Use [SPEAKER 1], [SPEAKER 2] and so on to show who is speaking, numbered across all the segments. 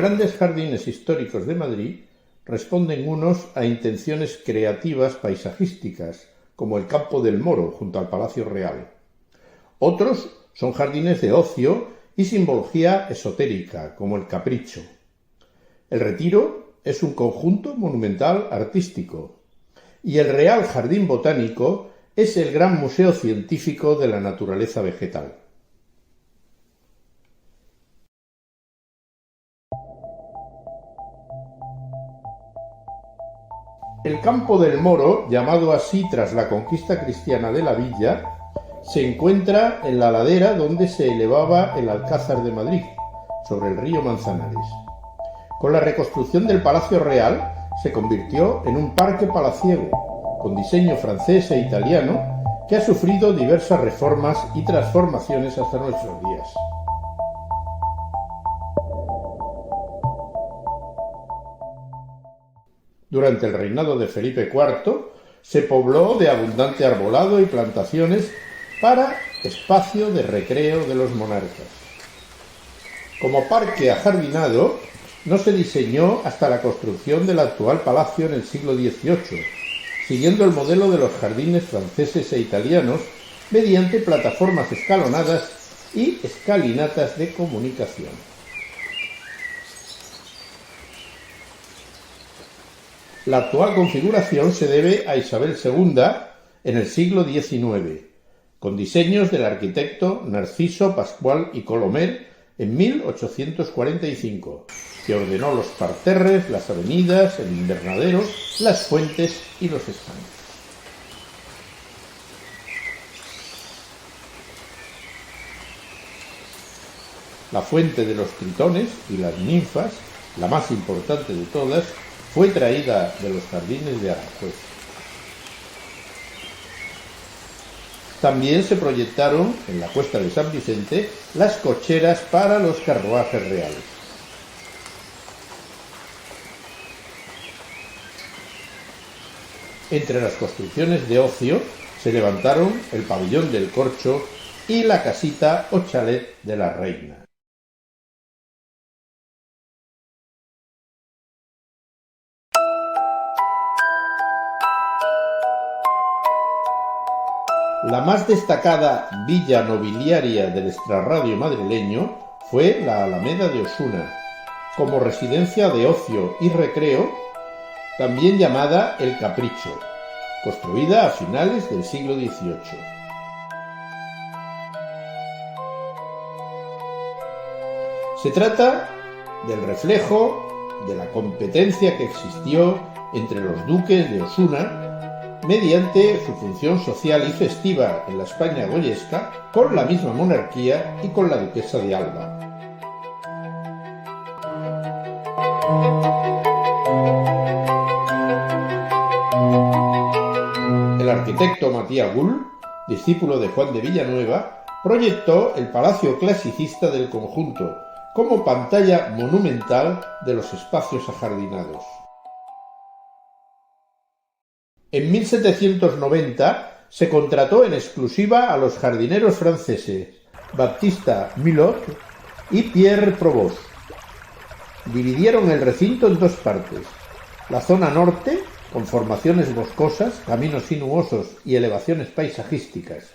[SPEAKER 1] grandes jardines históricos de Madrid responden unos a intenciones creativas paisajísticas, como el Campo del Moro, junto al Palacio Real. Otros son jardines de ocio y simbología esotérica, como el Capricho. El Retiro es un conjunto monumental artístico. Y el Real Jardín Botánico es el gran museo científico de la naturaleza vegetal. El Campo del Moro, llamado así tras la conquista cristiana de la villa, se encuentra en la ladera donde se elevaba el Alcázar de Madrid, sobre el río Manzanares. Con la reconstrucción del Palacio Real se convirtió en un parque palaciego, con diseño francés e italiano, que ha sufrido diversas reformas y transformaciones hasta nuestros días. Durante el reinado de Felipe IV se pobló de abundante arbolado y plantaciones para espacio de recreo de los monarcas. Como parque ajardinado, no se diseñó hasta la construcción del actual palacio en el siglo XVIII, siguiendo el modelo de los jardines franceses e italianos mediante plataformas escalonadas y escalinatas de comunicación. La actual configuración se debe a Isabel II en el siglo XIX, con diseños del arquitecto Narciso Pascual y Colomer en 1845, que ordenó los parterres, las avenidas, el invernadero, las fuentes y los estanques. La fuente de los tritones y las ninfas, la más importante de todas, fue traída de los jardines de Aranjuez. También se proyectaron en la Cuesta de San Vicente las cocheras para los carruajes reales. Entre las construcciones de ocio se levantaron el Pabellón del Corcho y la casita o chalet de la Reina. La más destacada villa nobiliaria del extrarradio madrileño fue la Alameda de Osuna, como residencia de ocio y recreo, también llamada El Capricho, construida a finales del siglo XVIII. Se trata del reflejo de la competencia que existió entre los duques de Osuna mediante su función social y festiva en la España goyesca, con la misma monarquía y con la duquesa de Alba. El arquitecto Matías Gull, discípulo de Juan de Villanueva, proyectó el palacio clasicista del conjunto como pantalla monumental de los espacios ajardinados. En 1790 se contrató en exclusiva a los jardineros franceses Baptiste Milhaud y Pierre Provost. Dividieron el recinto en dos partes: la zona norte, con formaciones boscosas, caminos sinuosos y elevaciones paisajísticas,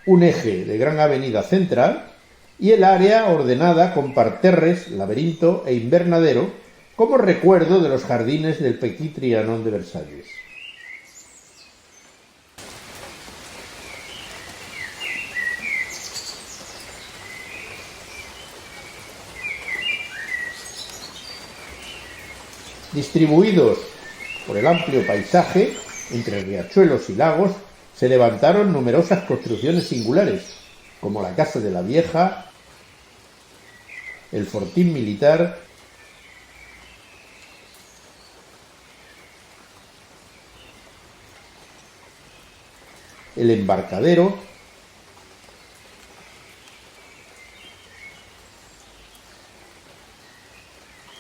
[SPEAKER 1] un eje de gran avenida central, y el área ordenada con parterres, laberinto e invernadero, como recuerdo de los jardines del Petit Trianon de Versalles. Distribuidos por el amplio paisaje, entre riachuelos y lagos, se levantaron numerosas construcciones singulares, como la Casa de la Vieja, el Fortín Militar, el Embarcadero,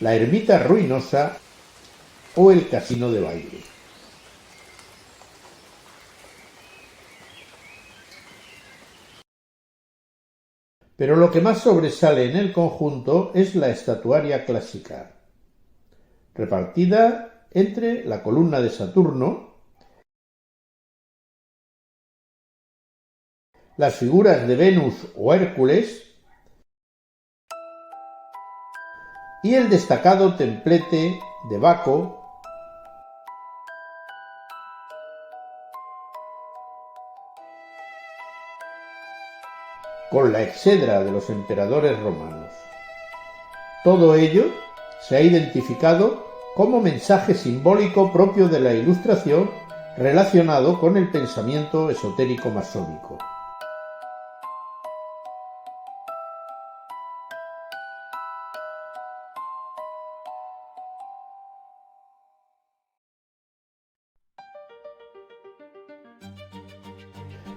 [SPEAKER 1] la Ermita Ruinosa o el Casino de Baile. pero lo que más sobresale en el conjunto es la estatuaria clásica, repartida entre la columna de Saturno, las figuras de Venus o Hércules y el destacado templete de Baco, con la exedra de los emperadores romanos. Todo ello se ha identificado como mensaje simbólico propio de la Ilustración relacionado con el pensamiento esotérico masónico.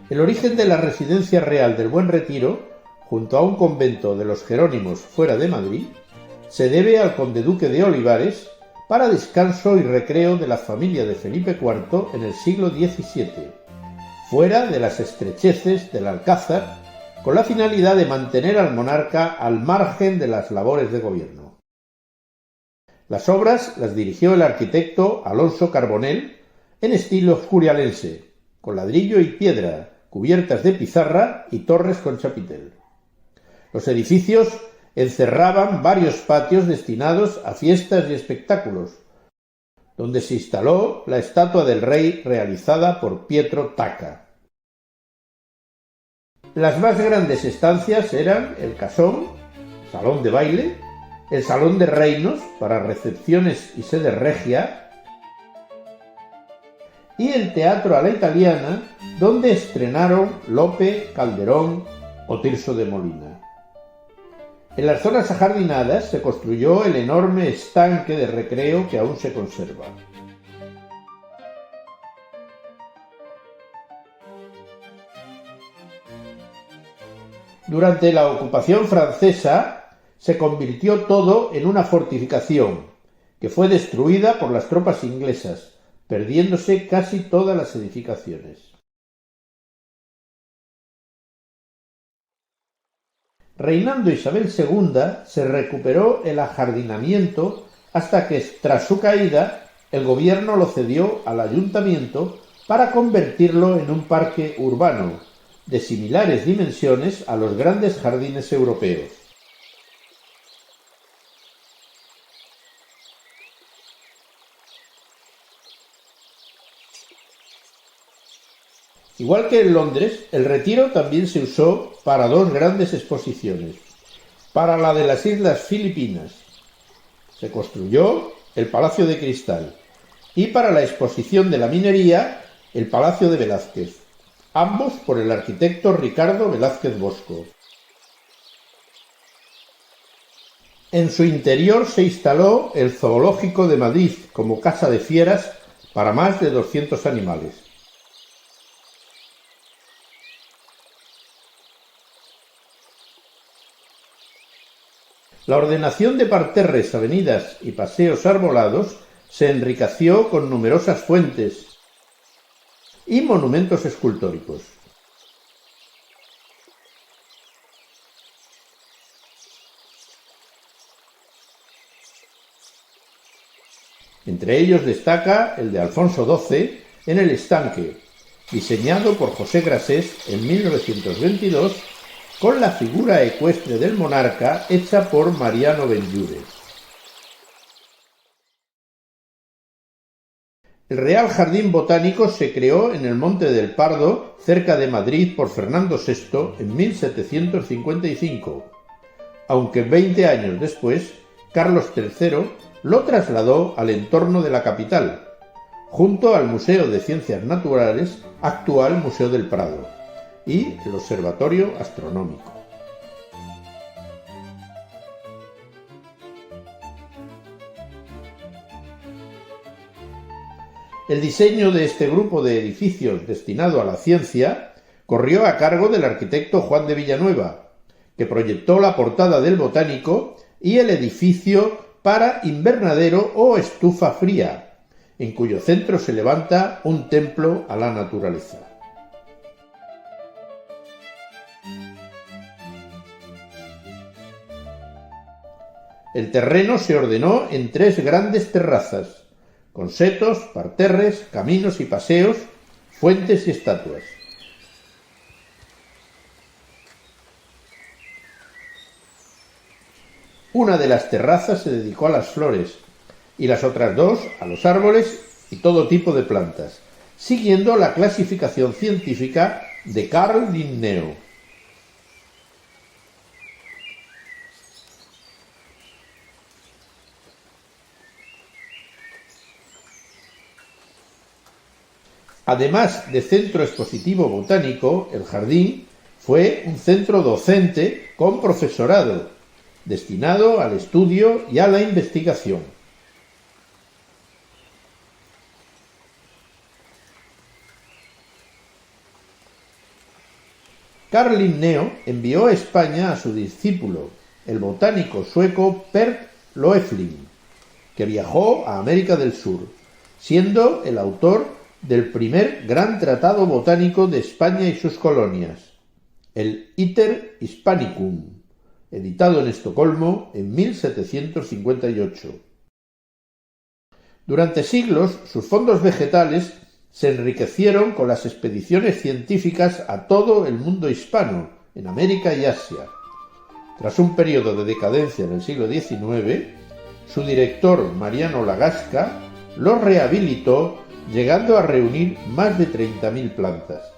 [SPEAKER 1] El origen de la residencia real del Buen Retiro, junto a un convento de los Jerónimos fuera de Madrid, se debe al conde-duque de Olivares para descanso y recreo de la familia de Felipe IV en el siglo XVII, fuera de las estrecheces del Alcázar, con la finalidad de mantener al monarca al margen de las labores de gobierno. Las obras las dirigió el arquitecto Alonso Carbonell en estilo escurialense, con ladrillo y piedra, cubiertas de pizarra y torres con chapitel. Los edificios encerraban varios patios destinados a fiestas y espectáculos, donde se instaló la estatua del rey realizada por Pietro Tacca. Las más grandes estancias eran el casón, salón de baile, el salón de reinos para recepciones y sede regia, y el teatro a la italiana, donde estrenaron Lope, Calderón o Tirso de Molina. En las zonas ajardinadas se construyó el enorme estanque de recreo que aún se conserva. Durante la ocupación francesa se convirtió todo en una fortificación, que fue destruida por las tropas inglesas, perdiéndose casi todas las edificaciones. Reinando Isabel II, se recuperó el ajardinamiento hasta que, tras su caída, el gobierno lo cedió al ayuntamiento para convertirlo en un parque urbano, de similares dimensiones a los grandes jardines europeos. Igual que en Londres, el Retiro también se usó para dos grandes exposiciones. Para la de las Islas Filipinas se construyó el Palacio de Cristal y para la exposición de la minería el Palacio de Velázquez, ambos por el arquitecto Ricardo Velázquez Bosco. En su interior se instaló el Zoológico de Madrid como casa de fieras para más de 200 animales. La ordenación de parterres, avenidas y paseos arbolados se enriqueció con numerosas fuentes y monumentos escultóricos. Entre ellos destaca el de Alfonso XII en el Estanque, diseñado por José Grasés en 1922, con la figura ecuestre del monarca hecha por Mariano Benlliure. El Real Jardín Botánico se creó en el Monte del Pardo, cerca de Madrid, por Fernando VI en 1755, aunque 20 años después Carlos III lo trasladó al entorno de la capital, junto al Museo de Ciencias Naturales, actual Museo del Prado, y el Observatorio Astronómico. El diseño de este grupo de edificios destinado a la ciencia corrió a cargo del arquitecto Juan de Villanueva, que proyectó la portada del Botánico y el edificio para invernadero o estufa fría, en cuyo centro se levanta un templo a la naturaleza. el terreno se ordenó en 3 grandes terrazas, con setos, parterres, caminos y paseos, fuentes y estatuas. Una de las terrazas se dedicó a las flores y las otras 2 a los árboles y todo tipo de plantas, siguiendo la clasificación científica de Carl Linneo. Además de centro expositivo botánico, el jardín fue un centro docente con profesorado, destinado al estudio y a la investigación. Carl Linneo envió a España a su discípulo, el botánico sueco Per Löfving, que viajó a América del Sur, siendo el autor del primer gran tratado botánico de España y sus colonias, el Iter Hispanicum, editado en Estocolmo en 1758. Durante siglos, sus fondos vegetales se enriquecieron con las expediciones científicas a todo el mundo hispano, en América y Asia. Tras un periodo de decadencia en el siglo XIX, su director, Mariano Lagasca, los rehabilitó, llegando a reunir más de 30.000 plantas.